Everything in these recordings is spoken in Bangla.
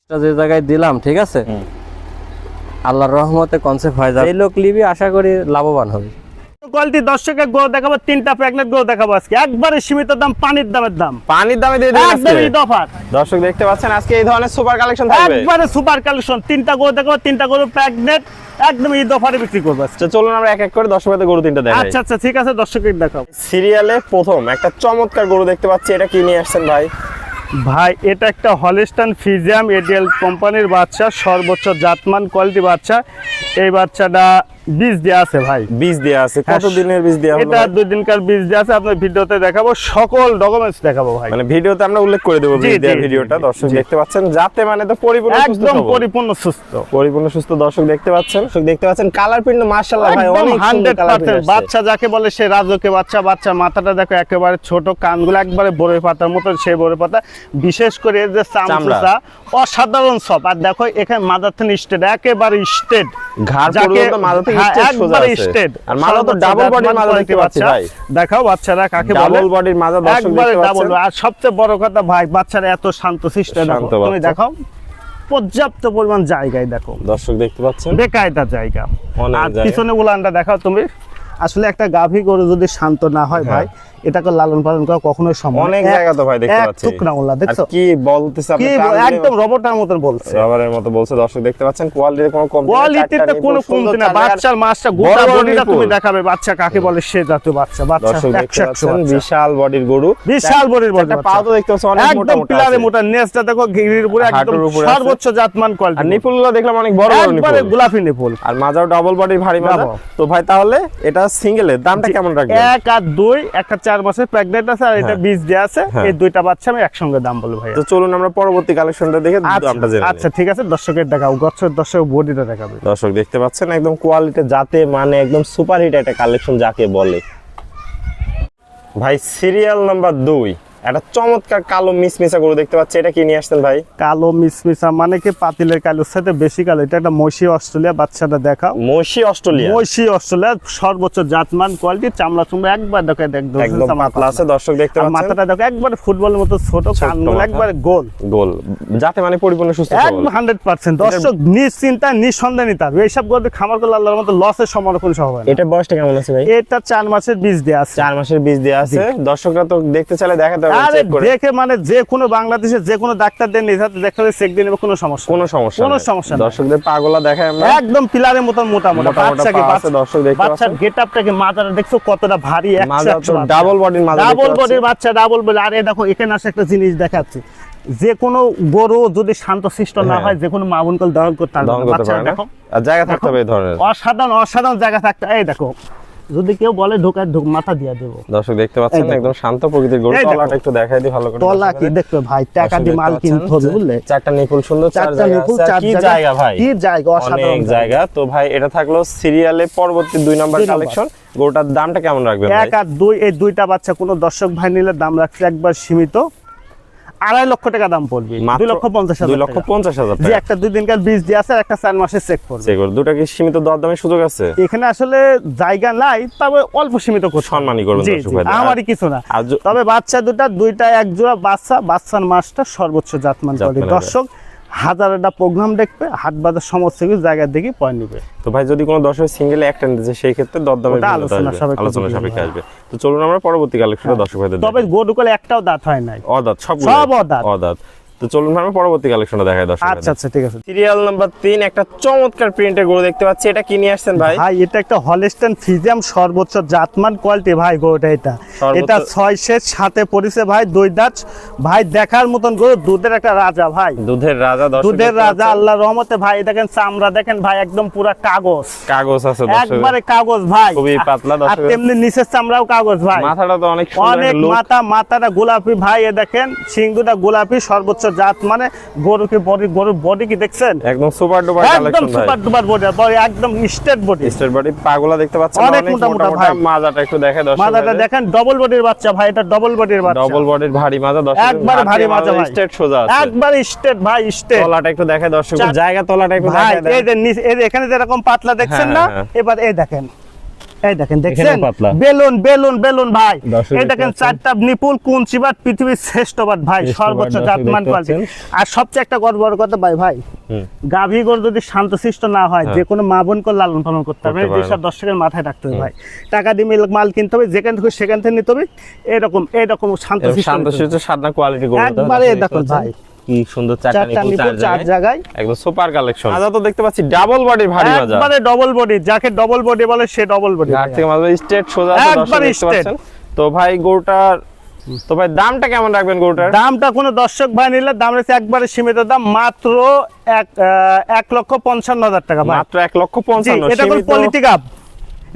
যে জায়গায় দিলাম ঠিক আছে, আল্লাহর রহমতে কনসেপ্ট হয়ে যাবে। এই লোক লিবি আশা করি লাভবান হবে। কোয়ালিটি দর্শকের গরু দেখাবো, 3টা প্রেগনেন্ট গরু দেখাবো আজকে একবারে সীমিত দাম, পানির দামের দাম, পানির দামে দিয়ে দিবেন আজকে। একদম অফার। দর্শক দেখতে পাচ্ছেন আজকে এই ধরনের সুপার কালেকশন থাকবে, একবারে সুপার কালেকশন। 3টা গরু দেখাবো, 3টা গরু প্রেগনেন্ট, একদম ঈদ অফারে বিক্রি করবো আজকে। তো চলুন আমরা এক এক করে দর্শকের গরু তিনটা দেখাই। আচ্ছা আচ্ছা ঠিক আছে, দর্শকের দেখাবো। সিরিয়ালে প্রথম একটা চমৎকার গরু দেখতে পাচ্ছি, এটা কি নিয়ে আসছেন ভাই? ভাই এটা একটা হলিস্টাইন ফ্রিজিয়ান এডিএল কোম্পানির বাচ্চা, সর্বোচ্চ জাতমান কোয়ালিটি বাচ্চা। এই বাচ্চাটা বীজ দেওয়া আছে ভাই, বীজ দেওয়া আছে। কত দিনের বীজ দেওয়া হলো? এটা 2 দিনকার বীজ দেওয়া আছে। আপনার ভিডিওতে দেখাবো, সকল ডকুমেন্টস দেখাবো ভাই। মানে ভিডিওতে আমরা উল্লেখ করে দেব বীজ দেওয়ার ভিডিওটা। দর্শক দেখতে পাচ্ছেন যাতে মানে তো পরিপূর্ণ সুস্থ, একদম পরিপূর্ণ সুস্থ, পরিপূর্ণ সুস্থ। দর্শক দেখতে পাচ্ছেন, কালার প্রিন্ট মাশাআল্লাহ ভাই, একদম অনেক সুন্দর কালার 100% বাচ্চা যাকে বলে সে রাজকে বাচ্চা। বাচ্চার মাথাটা দেখো একেবারে ছোট, কানগুলো একবারে বড়ই পাতার মতো, সেই বড়ই পাতা। বিশেষ করে এর যে চামড়া অসাধারণ সব। আর দেখো এখানে মাথার থেকে স্টেট, একেবারে স্টেট, ঘাড় পর্যন্ত মাথা থেকে স্টেট সোজা আছে। আর মাথা তো ডাবল বডির মাথা দেখতে পাচ্ছি ভাই। দেখাও বাচ্চারা কাকে বলে, ডাবল বডির মাথা। দর্শক দেখতে পাচ্ছেন, আর সবচেয়ে বড় কথা ভাই, বাচ্চারা এত শান্ত শিষ্ট। তুমি দেখাও পর্যাপ্ত পরিমাণ জায়গায়, দেখো দর্শক দেখতে পাচ্ছেন বেকায়দা জায়গা। অনেক আর জায়গা। পিছনে উলানটা দেখাও তুমি। আসলে একটা গাভী গরু যদি শান্ত না হয় ভাই, এটাকে লালন পালন করা কখনোই সম্ভব না। অনেক জায়গা তো ভাই দেখতে পাচ্ছি। টুকরা উলা দেখছো কি বলতেছে আপনি? একদম রবটের মতন বলছে, রবারের মতো বলছে। দর্শক দেখতে পাচ্ছেন কোয়ালিটির কোনো কমতি নেই, কোয়ালিটিতে কোনো কমতি না। বাচ্চার মাছটা গোটা বডিটা তুমি দেখাবে, বাচ্চা কাকে বলে সে জাতীয় বাচ্চা। বাচ্চা দর্শক দেখতে 100 পাচ্ছেন বাচ্চা। বিশাল বডির গরু, বিশাল বডির বডি। একটা পা তো দেখতে পাচ্ছেন অনেক মোটা একদম মোটা পিলারে আছে। মোটা, নেজটা দেখো গিরির উপরে একদম হাঁটুর উপরে আছে। সর্বোচ্চ জাতমান আর কোয়ালিটি। নিপুলগুলো দেখলাম অনেক বড় বড় একবারে নিপুল, গোলাপি নিপুল। আর মাজাও ডাবল বডির ভারী মাজা। ডাবল। তো ভাই তাহলে এটা সিঙ্গেলের দামটা কেমন রাখবেন? 1 আর 2, একটা 4 মাসের প্রেগন্যান্ট আছে, আর এটা বীজ দেয়া আছে। এই 2টা বাচ্চা আমি একসঙ্গে দাম বলবো ভাই। তো চলুন আমরা পরবর্তী কালেকশনটা দেখে দামটা জেনে নিই। আচ্ছা ঠিক আছে, দর্শকের দেখাও, দর্শক বডিটা দেখাবে। দর্শক দেখতে পাচ্ছেন একদম কোয়ালিটি যাতে মানে একদম সুপার হিট একটা কালেকশন যাকে বলে ভাই। সিরিয়াল নাম্বার 2 একটা চমৎকার কালো মিসমিসা গরু দেখতে পাচ্ছি, এটা কি নিয়ে আসছেন ভাই? কালো মিসমিসা মানে কি পাতিলের কালোর সাথে বেশি কালো। এটা একটা মশি অস্ট্রেলিয়া, বাচ্চাটা দেখাও। মশি অস্ট্রেলিয়া, মশি অস্ট্রেলিয়া, সর্বোচ্চ জাতমান কোয়ালিটি। চামড়া চুমড়া একবার দেখো, একদম পাতলা আছে। দর্শক দেখতে পাচ্ছেন মাথাটা দেখো একবারে ফুটবলের মতো ছোট, কানগুলো একবারে গোল গোল, যাতে মানে পরিপূর্ণ সুস্থ সবল। 100%। দর্শক নিশ্চিন্তা নিঃসন্দেহে নিতে হবে। এইসব গরু খামার করলে আল্লাহর মতো লসের সম্ভাবনা কোনো সম্ভাবনা নেই। এটা বয়সটা কেমন আছে ভাই? এটা 4 মাসের বীজ দেয়া আছে। 4 মাসের বীজ দেয়া আছে। দর্শকরা তো দেখতে চাইলে দেখাতে হবে, আরে চেক করে। দেখে মানে যে কোনো বাংলাদেশের যে কোনো ডাক্তার দেন নিজাতে দেখাতে চেক দিয়ে নেবে, কোনো সমস্যা কোনো সমস্যা কোনো নেই। সমস্যা নেই। দর্শকদের পাগলা দেখায় আমরা, একদম পিলারের মতন মোটা মোটা বাচ্চাকে। পা আছে। দর্শক দেখতে বাচ্চার পাচ্ছেন গেটআপটাকে, মাথাটা দেখছো কতটা ভারী, মাজা তো ডাবল বডির মাজা, ডাবল বডির বাচ্চা, ডাবল বডি। আর দেখো এখানে আসে একটা জিনিস দেখাচ্ছি, যে কোনো গরু যদি শান্তশিষ্ট না হয়, যে কোনো মা বোন কল দহন করতে পারবে না। বাচ্চা দেখো, আর জায়গা থাকতে হবে এই ধরনের। অসাধারণ জায়গা থাকতে। এই দেখো, যদি কেউ বলে ঢোকায় মাথা দিয়ে দেবো। দর্শক দেখতে পাচ্ছেন একদম শান্ত প্রকৃতির গরু। তলাটা একটু দেখাই দিই ভালো করে। তলা কি দেখবে ভাই, টাকা দিয়ে মাল কিনতে হবে বুঝলে। 4টা নিপুল সুন্দর, 4টা নিপুল, 4 কি জায়গা ভাই, কি জায়গা, অসাধারণ অনেক জায়গা। তো ভাই এটা থাকলো সিরিয়ালে পরবর্তী 2 নম্বর কালেকশন। গরুটার দামটা কেমন রাখবেন ভাই? 1 আর 2, এই 2টা বাচ্চা কোনো দর্শক ভাই নিলে দাম রাখছে একবার সীমিত, 2.5 লক্ষ টাকা দাম পড়বে। 2,50,000 2,50,000 যে টাকা। একটা 2 দিনকার বীজ দিয়ে আছে, আর একটা 4 মাসের চেক করবে। দুটা কি সীমিত দরদামের সুযোগ আছে? এখানে আসলে জায়গা নাই, তবে অল্প সীমিত করতে সম্মানই করবেন জি, দর্শক জি, ভাইদের। আমারই কিছু না। তবে বাচ্চা দুইটা এক জোড়া বাচ্চা, বাচ্চার মাসটা সর্বোচ্চ জাতমান কোয়ালিটি। দর্শক হাজারটা প্রোগ্রাম দেখবে, হাট বাজার সমস্ত কিছু জায়গা দেখি পয়েন্ট নিবে। তো ভাই যদি কোনো দর্শক সিঙ্গেল একটা নিতে চায়, সেই ক্ষেত্রে দরদামের আলোচনা সাপেক্ষে আসবে। তো চলুন আমরা পরবর্তী কালেকশনে দর্শক ভাইদের তবে গরু কলে একটাও দাঁত হয় নাই, অদাঁত, সব অদাঁত। তো চলুন আমরা পরবর্তী কালেকশনটা দেখাই দর্শক। আচ্ছা আচ্ছা ঠিক আছে। সিরিয়াল নাম্বার 3 একটা চমৎকার প্রিন্টের গরু দেখতে পাচ্ছি, এটা কি নিয়ে আসছেন ভাই? ভাই এটা একটা হলিস্টাইন ফ্রিজিয়ান, সর্বোচ্চ জাতমান কোয়ালিটি ভাই গরুটা। এটা 6 সের সাথে পড়েছে ভাই, 2 দাঁত ভাই, দেখার মতন গরু, দুধের একটা রাজা ভাই, দুধের রাজা। দুধের রাজা আল্লাহর রহমতে ভাই। দেখেন চামড়া দেখেন ভাই, একদম পুরো কাগজ আছে দর্শক, একবারে কাগজ ভাই, খুবই পাতলা দর্শক। আর তেমনি নিচের চামড়াও কাগজ ভাই। মাথাটা তো অনেক সুন্দর, অনেক মাথাটা গোলাপি ভাই। এ দেখেন সিংদুটা গোলাপি, সর্বোচ্চ জাত মানে গরুকে গরুর বডি কি দেখছেন, একদম সুপার ডুপার কালেকশন একদম সুপার ডুপার বডি, একদম স্ট্রেট বডি। পাগলা দেখতে পাচ্ছেন অনেক মোটা ভাই। মাজাটা একটু দেখে দর্শক, মাজাটা দেখেন ডবল বডির বাচ্চা ভাই, এটা ডবল বডির বাচ্চা, ডবল বডির ভারী মাজা দর্শক, একবারে ভারী মাজা ভাই, স্ট্রেট সোজা আছে, একবারে স্ট্রেট ভাই, স্ট্রেট। তলাটা একটু দেখে দর্শক, জায়গা তলাটা একটু ভাই দেখে দেন। এই যে এখানে যেরকম পাতলা দেখছেন না, এবার এই দেখেন এই দেখেন দেখছেন এখানেও পাতলা। বেলুন বেলুন বেলুন ভাই, দর্শক এই দেখতে দেখেন পাচ্ছেন। চারটা নিপুল কুঞ্চি বাট পৃথিবীর শ্রেষ্ঠ বাট ভাই, শ্রেষ্ঠ সর্বোচ্চ বাট, দর্শক জাতমান দেখতে কোয়ালিটি। পাচ্ছেন। আর সবচেয়ে একটা বড় কথা ভাই গাভী গরু যদি শান্তশিষ্ট না হয়, যে কোনো মা বোন করে লালন পালন করতে হবে, করতে পারে যেসব দর্শকের মাথায় রাখতে হবে ভাই। টাকা দিয়ে মাল কিনতে হবে, যেখান থেকে সেখান থেকে নিতে হবে, এরকম শান্তশিষ্ট শান্তশিষ্ট সাদা কোয়ালিটি গরু একবারে দেখুন ভাই, কি সুন্দর চারটা চারটা নিপুল নিপুল চার জায়গায় একদম সুপার কালেকশন। আজা তো দেখতে পাচ্ছি ডাবল বডির ভারী বাজার, একবারে ডবল বডি, যাকে ডবল বডি বলে সে ডবল বডি। ঘাট থেকে মাঝে স্ট্রেট সোজা তো দর্শক একবারে দেখতে straight। পাচ্ছেন। তো ভাই গরুটার তো ভাই দামটা কেমন রাখবেন গরুটার? দামটা কোনো দর্শক ভাই নিলে দাম রয়েছে একবারে সীমিত দাম, মাত্র 1,55,000 টাকা ভাই। মাত্র 1,55,000। এটা কোন পলিটি কাপ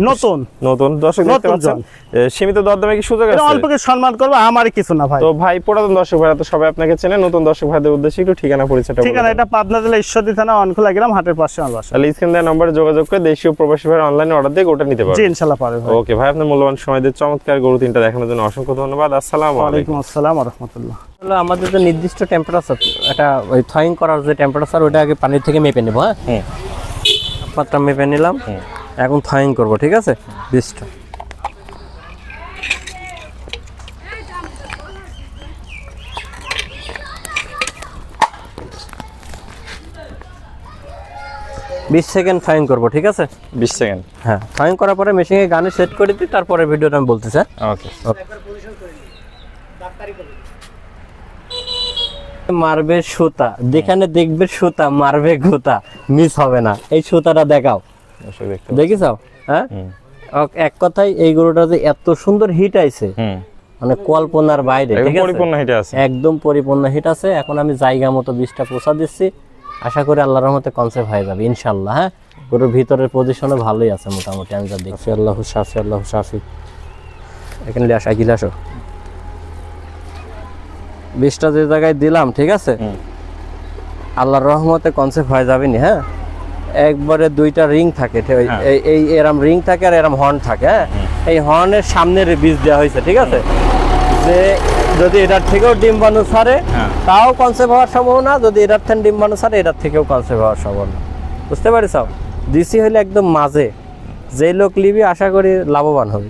নতুন নতুন দর্শক দেখতে নতুন পাচ্ছেন, জন। সীমিত দরদামে কি সুযোগ এটা আছে? অল্প কিছু সম্মান করবো, আমারই কিছু না ভাই। তো ভাই পুরাতন দর্শক ভাইরা তো সবাই আপনাকে চেনে, নতুন দর্শক ভাইদের উদ্দেশ্যে একটু ঠিকানা পরিচয়টা ঠিকানা বলে দেন। এটা পাবনা জেলা ঈশ্বরদী থানা অনখোলা গ্রাম, হাটের পাশে আমার বাসা। তাহলে স্ক্রিন দেওয়া নম্বরে যোগাযোগ করে দেশীয় প্রবাসী ভাইরা অনলাইনে অর্ডার দিয়ে গরুটা নিতে জি পারবেন। ইনশাল্লাহ পারবে ভাই। ওকে ভাই, আপনার মূল্যবান সময় দিয়ে চমৎকার গরু তিনটা দেখানোর জন্য অসংখ্য ধন্যবাদ। আসসালামু আলাইকুম। ওয়ালাইকুম আসসালাম ওয়া রাহমাতুল্লাহ। হলো আমাদের যে নির্দিষ্ট টেম্পারেচার, এটা ওই থয়িং করার যে টেম্পারেচার, ওটা আগে পানির থেকে মেপে নেবো। হ্যাঁ, তাপমাত্রা মেপে নিলাম, এখন থয়িং করব, ঠিক আছে? বীজটা বিশ সেকেন্ড থয়িং করব, ঠিক আছে? 20 সেকেন্ড। হ্যাঁ, থয়িং করার পরে মেশিনে গানে সেট করে দিই, তারপরে ভিডিওটা আমি বলতেছি। হ্যাঁ, ওকে। মারবে সুতা, যেখানে দেখবে সুতা মারবে গোতা, মিস হবে না। এই সুতাটা দেখাও, দর্শক দেখতে দেখিস? হ্যাঁ, এক কথায় এই গরুটা যে এত সুন্দর হিট আইছে, মানে কল্পনার বাইরে, ঠিক আছে? পরিপূর্ণ হিটে আছে। একদম পরিপূর্ণ হিট আছে। এখন আমি জায়গা মতো বীজটা পোষা দিচ্ছি, আশা করি আল্লাহর রহমতে কনসেপ্ট হয়ে যাবে ইনশাল্লাহ। হ্যাঁ, গরুর ভিতরের পজিশনও ভালোই আছে মোটামুটি, আমি যা দেখছি। আল্লাহ শাফি, আল্লাহ শাফি। এখানে আসা গিলে আসো, বীজটা যে জায়গায় দিলাম, ঠিক আছে? আল্লাহর রহমতে কনসেপ্ট হয়ে যাবে নি। হ্যাঁ, একবারে দুইটা রিং থাকে, এই এরম রিং থাকে আর এরম হর্ন থাকে। হ্যাঁ, এই হর্নের সামনের বীজ দেওয়া হয়েছে, ঠিক আছে? যে যদি এটার থেকেও ডিম্বাণু ছাড়ে তাও কনসেপ্ট হওয়ার সম্ভাবনা, যদি এটার থেকে ডিম্বাণু ছাড়ে এটার থেকেও কনসেপ্ট হওয়ার সম্ভাবনা। বুঝতে পারিস? ডিসি হলে একদম মাঝে, যে লোক লিবি আশা করি লাভবান হবে।